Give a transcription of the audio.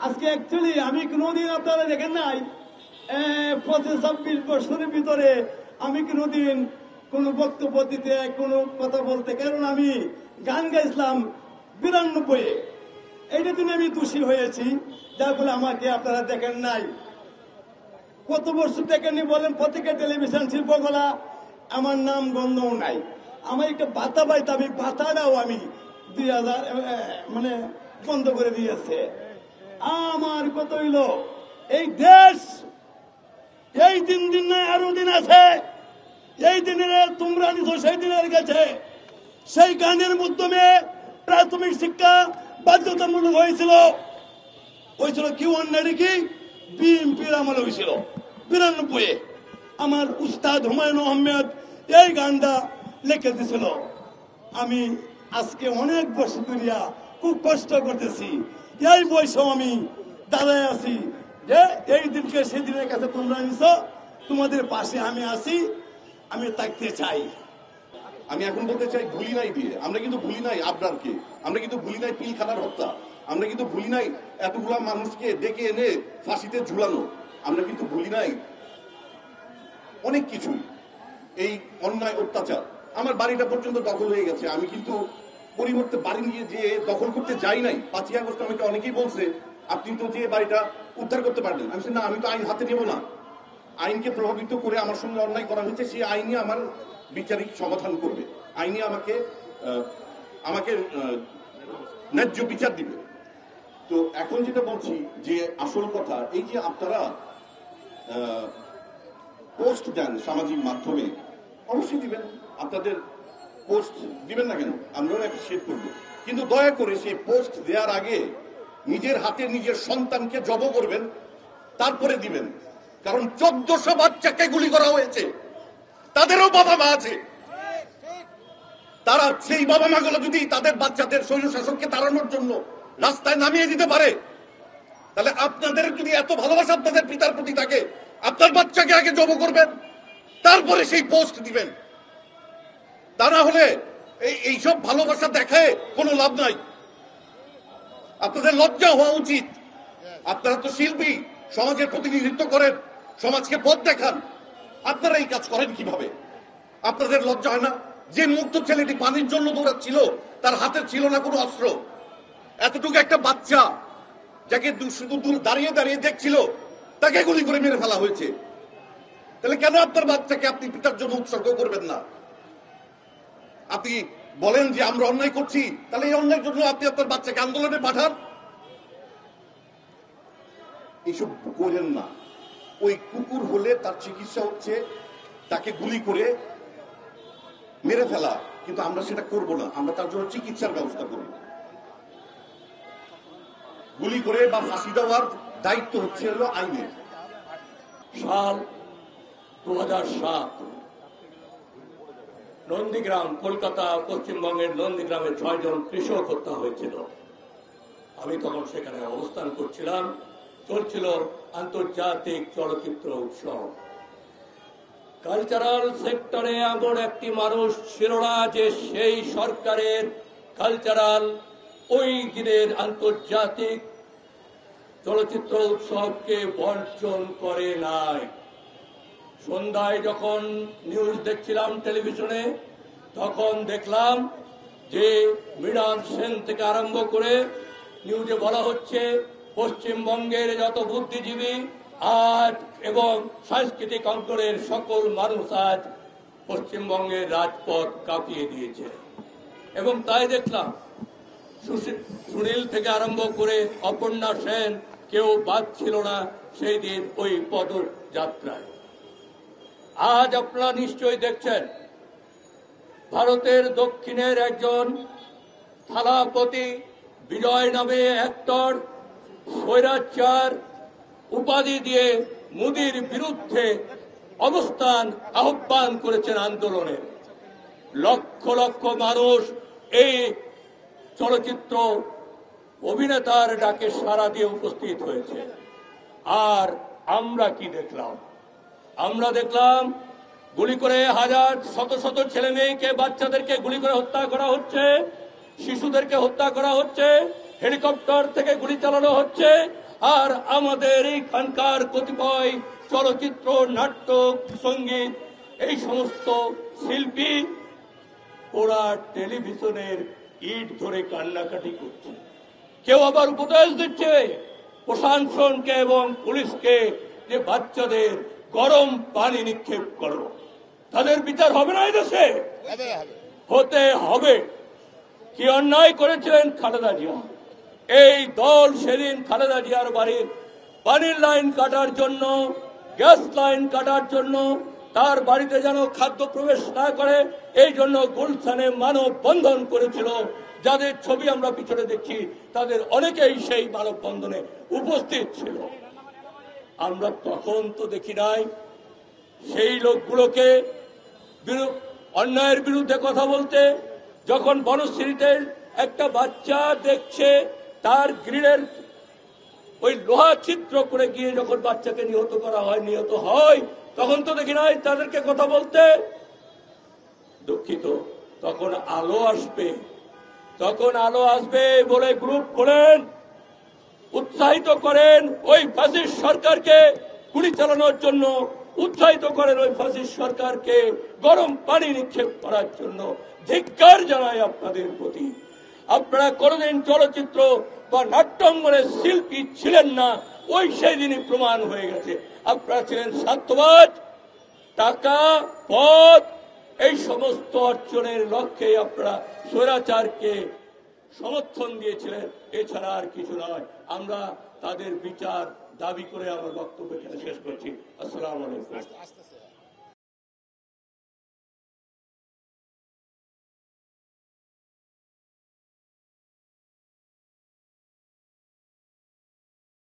আজকে অ্যাকচুয়ালি আমি কোনোদিন আপনারা দেখেন নাই 25-26 বছরের ভিতরে আমি কোনোদিন কোনো বক্তব্য দিতে কোনো কথা বলতে, কারণ আমি গান গাইছিলাম 92-এ। এইটা দিনে আমি দোষী হয়েছি, যার ফলে আমাকে আপনারা দেখেন নাই। কত বছর দেখেননি বলেন, প্রত্যেকের টেলিভিশন শিল্পকলা আমার নাম গন্ধও নাই। আমার একটা ভাতা পাইতে আমি ভাতাটাও আমি 2000 মানে বন্ধ করে দিয়েছে। আমার কত হইল এই দেশ, এই দিন নাই আরো দিন আছে, এই দিনের তোমরা নিছো সেই দিনের গেছে। সেই গানের মাধ্যমে প্রাথমিক শিক্ষা বাধ্যতামূলক হয়েছিল কি অন্যায় কি বিএনপির আমলে হয়েছিল 92-এ। আমার উস্তাদ হুমায়ুন আহমেদ এই গানটা লিখে দিছিল। আমি আজকে অনেক বছর ধরিয়া খুব কষ্ট করতেছি, এই বয়সেও আমি দাঁড়ায় আছি যে এই দিনকে সেদিনের কাছে তোমরা নিছো, তোমাদের পাশে আমি আছি, আমি থাকতে চাই। আমি এখন বলতে চাই ভুলি নাই দিয়ে, আমরা কিন্তু ভুলি নাই আবরারকে, আমরা কিন্তু ভুলি নাই পিলখানার হত্যা, আমরা কিন্তু ভুলি নাই এতগুলা মানুষকে ডেকে এনে ফাঁসিতে ঝুলানো, আমরা কিন্তু ভুলি নাই অনেক কিছু। এই অন্যায় অত্যাচার, আমার বাড়িটা পর্যন্ত দখল হয়ে গেছে। আমি কিন্তু পরিবর্তে বাড়ি নিয়ে যে দখল করতে যাই নাই। 5ই আগস্ট আমাকে অনেকেই বলছে আপনি তো যে বাড়িটা উদ্ধার করতে পারবেন। আমি না, আমি তো আইন হাতে নেব না। আইনকে প্রভাবিত করে আমার সঙ্গে অন্যায় করা হয়েছে, সেই আইনই আমার বিচারিক সমাধান করবে, আইনি আমাকে আমাকে ন্যায্য বিচার দিবে। তো এখন যেটা বলছি যে আসল কথা, এই যে আপনারা পোস্ট দেন সামাজিক মাধ্যমে, অবশ্যই দিবেন, আপনাদের পোস্ট দিবেন না কেন, আমরাও অ্যাপ্রিসিয়েট করব। কিন্তু দয়া করে সেই পোস্ট দেওয়ার আগে নিজের হাতে নিজের সন্তানকে জব করবেন, তারপরে দিবেন। কারণ 1400 বাচ্চাকে গুলি করা হয়েছে, তাদেরও বাবা মা আছে। তারা সেই বাবা মা গুলো যদি তাদের বাচ্চাদের স্বৈরশাসককে তাড়ানোর জন্য রাস্তায় নামিয়ে দিতে পারে, তাহলে আপনাদের যদি এত ভালোবাসা আপনাদের পিতার প্রতি থাকে, আপনার বাচ্চাকে আগে জব করবেন, তারপরে সেই পোস্ট দিবেন। তা না হলে এইসব ভালোবাসা দেখায় কোনো লাভ নাই। আপনাদের লজ্জা হওয়া উচিত। আপনারা তো শিল্পী, সমাজের প্রতিনিধিত্ব করেন, সমাজকে পথ দেখান, আপনারা এই কাজ করেন কিভাবে? আপনাদের লজ্জা হয় না? যে মুক্ত ছেলেটি পানির জন্য দৌড়াচ্ছিল, তার হাতে ছিল না কোনো অস্ত্র, এতটুকু একটা বাচ্চা যাকে শুধু দাঁড়িয়ে দাঁড়িয়ে দেখছিল, তাকে গুলি করে মেরে ফেলা হয়েছে। তাহলে কেন আপনার বাচ্চাকে আপনি পিতার জন্য উৎসর্গ করবেন না? আপনি বলেন যে আমরা অন্যায় করছি, তাহলে এই অন্যায়ের জন্য আপনি আপনার বাচ্চাকে আন্দোলনে পাঠান। এইসব করেন না। ওই কুকুর হলে তার চিকিৎসা হচ্ছে তাকে গুলি করে মেরে ফেলা, কিন্তু আমরা সেটা করব না। আমরা তার জন্য চিকিৎসার ব্যবস্থা করব। গুলি করে বা ফাঁসি দেওয়ার দায়িত্ব হচ্ছে হলো আইনের। সাল 2007 নন্দীগ্রাম, কলকাতা পশ্চিমবঙ্গের নন্দীগ্রামে 6 জন কৃষক হত্যা হয়েছিল। আমি তখন সেখানে অবস্থান করছিলাম, চলছিল আন্তর্জাতিক চলচ্চিত্র উৎসব। কালচারাল সেক্টরে এমন একটি মানুষ ছিল না যে সেই সরকারের কালচারাল ওই দিনের আন্তর্জাতিক চলচ্চিত্র উৎসবকে বর্জন করে নাই। সন্ধ্যায় যখন নিউজ দেখছিলাম টেলিভিশনে, তখন দেখলাম যে মৃণাল সেন থেকে আরম্ভ করে নিউজে বলা হচ্ছে পশ্চিমবঙ্গের যত বুদ্ধিজীবী আজ এবং সাংস্কৃতিক অঙ্গনের সকল মানুষ আজ পশ্চিমবঙ্গের রাজপথ কাঁপিয়ে দিয়েছে। এবং তাই দেখলাম সুনীল থেকে আরম্ভ করে অপর্ণা সেন কেউ বাদ ছিল না সেই দিন ওই পদযাত্রায়। আজ আপনারা নিশ্চয়ই দেখছেন ভারতের দক্ষিণের একজন থালাপতি বিজয় নামে অ্যাক্টর স্বৈরাচার উপাধি দিয়ে মোদির বিরুদ্ধে অবস্থান আহ্বান করেছেন আন্দোলনে। লক্ষ লক্ষ মানুষ এই চলচ্চিত্র অভিনেতার ডাকে সাড়া দিয়ে উপস্থিত হয়েছে। আর আমরা কি দেখলাম? আমরা দেখলাম গুলি করে হাজার শত শত ছেলে মেয়েকে, বাচ্চাদেরকে গুলি করে হত্যা করা হচ্ছে, শিশুদেরকে হত্যা করা হচ্ছে, হেলিকপ্টার থেকে গুলি চালানো হচ্ছে, আর আমাদের এইখানকার কতিপয় চলচ্চিত্র, নাটক, সঙ্গীত এই সমস্ত শিল্পী ওরা টেলিভিশনের ইট ধরে কান্নাকাটি করছে। কেউ আবার উপদেশ দিচ্ছে প্রশাসনকে এবং পুলিশকে যে বাচ্চাদের গরম পানি নিক্ষেপ করো। তাদের বিচার হবে না এই দেশে? হতে হবে। কি অন্যায় করেছিলেন খালেদা জিয়া? এই দল সেদিন খালেদা জিয়ার বাড়ির পানির লাইন কাটার জন্য, গ্যাস লাইন কাটার জন্য, তার বাড়িতে যেন খাদ্য প্রবেশ না করে এই জন্য গুলশানে মানববন্ধন করেছিল। যাদের ছবি আমরা পিছনে দেখছি তাদের অনেকেই সেই মানববন্ধনে উপস্থিত ছিল। আমরা তখন তো দেখি নাই সেই লোকগুলোকে অন্যায়ের বিরুদ্ধে কথা বলতে। যখন বনশ্রীতে একটা বাচ্চা দেখছে তার গ্রিলের ওই লোহা ছিদ্র করে গিয়ে যখন বাচ্চাকে নিহত করা হয়, নিহত হয়, তখন তো দেখি নাই তাদেরকে কথা বলতে। দুঃখিত, তখন আলো আসবে, তখন আলো আসবে বলে গ্রুপ করেন, উৎসাহিত করেন ওই ফ্যাসিস্ট সরকারকে গুলি চালানোর জন্য, উৎসাহিত করেন ওই ফ্যাসিস্ট সরকারকে গরম পানি নিক্ষেপ করার জন্য। ধিক্কার জানাই আপনাদের প্রতি। আপনারা কোনদিন চলচ্চিত্র বা নাট্যাঙ্গনের শিল্পী ছিলেন না, ওই সেই দিনই প্রমাণ হয়ে গেছে। আপনারা ছিলেন স্বার্থবাদ, টাকা, পদ, এই সমস্ত অর্জনের লক্ষ্যে আপনারা স্বৈরাচারকে সমর্থন দিয়েছিলেন, এছাড়া আর কিছু নয়। আমরা তাদের বিচার দাবি করে আমার বক্তব্য এখানে শেষ করছি। আসসালামু আলাইকুম।